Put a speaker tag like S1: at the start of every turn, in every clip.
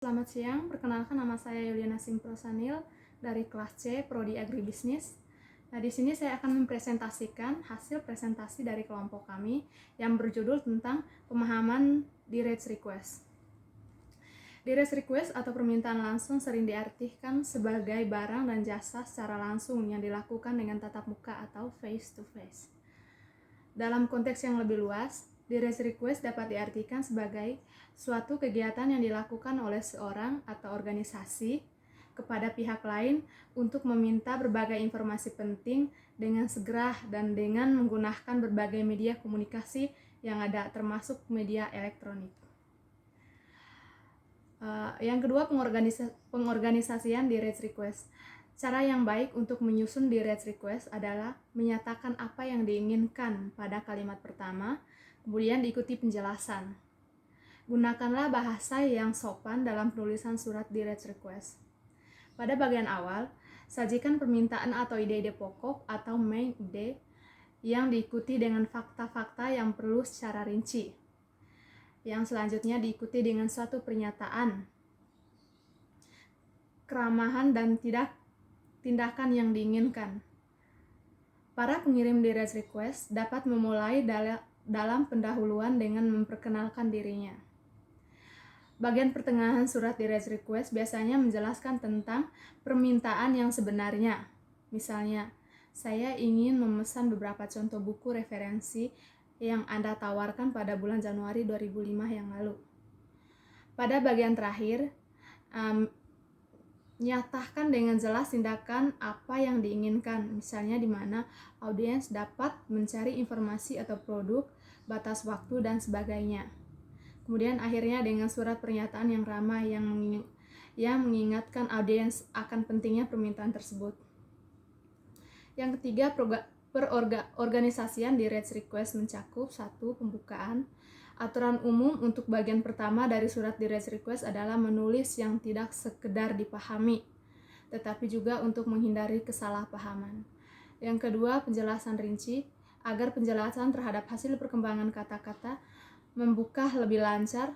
S1: Selamat siang, perkenalkan nama saya Yuliana Simprosanil dari kelas C, Prodi Agribisnis. Nah, di sini saya akan mempresentasikan hasil presentasi dari kelompok kami yang berjudul tentang pemahaman direct request. Direct request atau permintaan langsung sering diartikan sebagai barang dan jasa secara langsung yang dilakukan dengan tatap muka atau face to face. Dalam konteks yang lebih luas, direct request dapat diartikan sebagai suatu kegiatan yang dilakukan oleh seorang atau organisasi kepada pihak lain untuk meminta berbagai informasi penting dengan segera dan dengan menggunakan berbagai media komunikasi yang ada, termasuk media elektronik. Yang kedua, pengorganisasian direct request. Cara yang baik untuk menyusun direct request adalah menyatakan apa yang diinginkan pada kalimat pertama, kemudian diikuti penjelasan. Gunakanlah bahasa yang sopan dalam penulisan surat direct request. Pada bagian awal, sajikan permintaan atau ide-ide pokok atau main ide yang diikuti dengan fakta-fakta yang perlu secara rinci. Yang selanjutnya diikuti dengan suatu pernyataan, keramahan dan tindakan yang diinginkan. Para pengirim direct request dapat memulai dalam pendahuluan dengan memperkenalkan dirinya. Bagian pertengahan surat direct request biasanya menjelaskan tentang permintaan yang sebenarnya. Misalnya, saya ingin memesan beberapa contoh buku referensi yang Anda tawarkan pada bulan Januari 2005 yang lalu. Pada bagian terakhir, nyatakan dengan jelas tindakan apa yang diinginkan, misalnya di mana audiens dapat mencari informasi atau produk, batas waktu, dan sebagainya. Kemudian akhirnya dengan surat pernyataan yang ramah yang mengingatkan audiens akan pentingnya permintaan tersebut. Yang ketiga, perorganisasian direct request mencakup 1. Pembukaan. Aturan umum untuk bagian pertama dari surat direct request adalah menulis yang tidak sekedar dipahami, tetapi juga untuk menghindari kesalahpahaman. Yang kedua, penjelasan rinci. Agar penjelasan terhadap hasil perkembangan kata-kata membuka lebih lancar,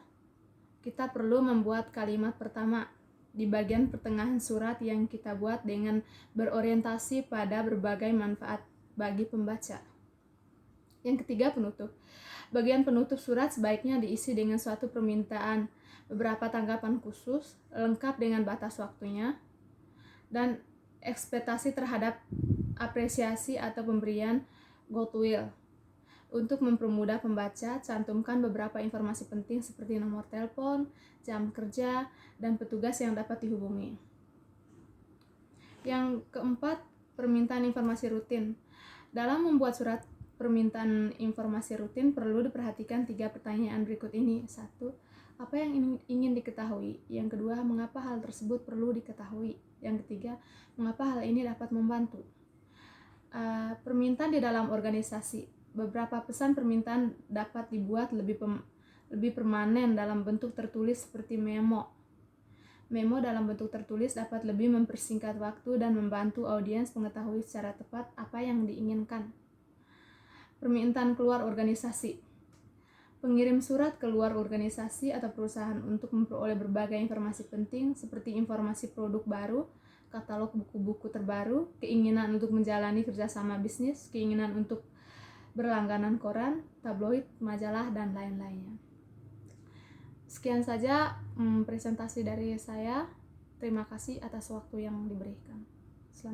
S1: kita perlu membuat kalimat pertama di bagian pertengahan surat yang kita buat dengan berorientasi pada berbagai manfaat bagi pembaca. Yang ketiga, penutup. Bagian penutup surat sebaiknya diisi dengan suatu permintaan, beberapa tanggapan khusus, lengkap dengan batas waktunya, dan ekspektasi terhadap apresiasi atau pemberian goodwill. Untuk mempermudah pembaca, cantumkan beberapa informasi penting seperti nomor telepon, jam kerja, dan petugas yang dapat dihubungi. Yang keempat, permintaan informasi rutin. Dalam membuat surat permintaan informasi rutin perlu diperhatikan 3 pertanyaan berikut ini. 1. Apa yang ingin diketahui? Yang kedua, mengapa hal tersebut perlu diketahui? Yang ketiga, mengapa hal ini dapat membantu? Permintaan di dalam organisasi. Beberapa pesan permintaan dapat dibuat lebih permanen dalam bentuk tertulis seperti memo. Memo dalam bentuk tertulis dapat lebih mempersingkat waktu dan membantu audiens mengetahui secara tepat apa yang diinginkan. Permintaan keluar organisasi. Pengirim surat keluar organisasi atau perusahaan untuk memperoleh berbagai informasi penting seperti informasi produk baru, katalog buku-buku terbaru, keinginan untuk menjalani kerjasama bisnis, keinginan untuk berlangganan koran, tabloid, majalah, dan lain-lainnya. Sekian saja presentasi dari saya. Terima kasih atas waktu yang diberikan.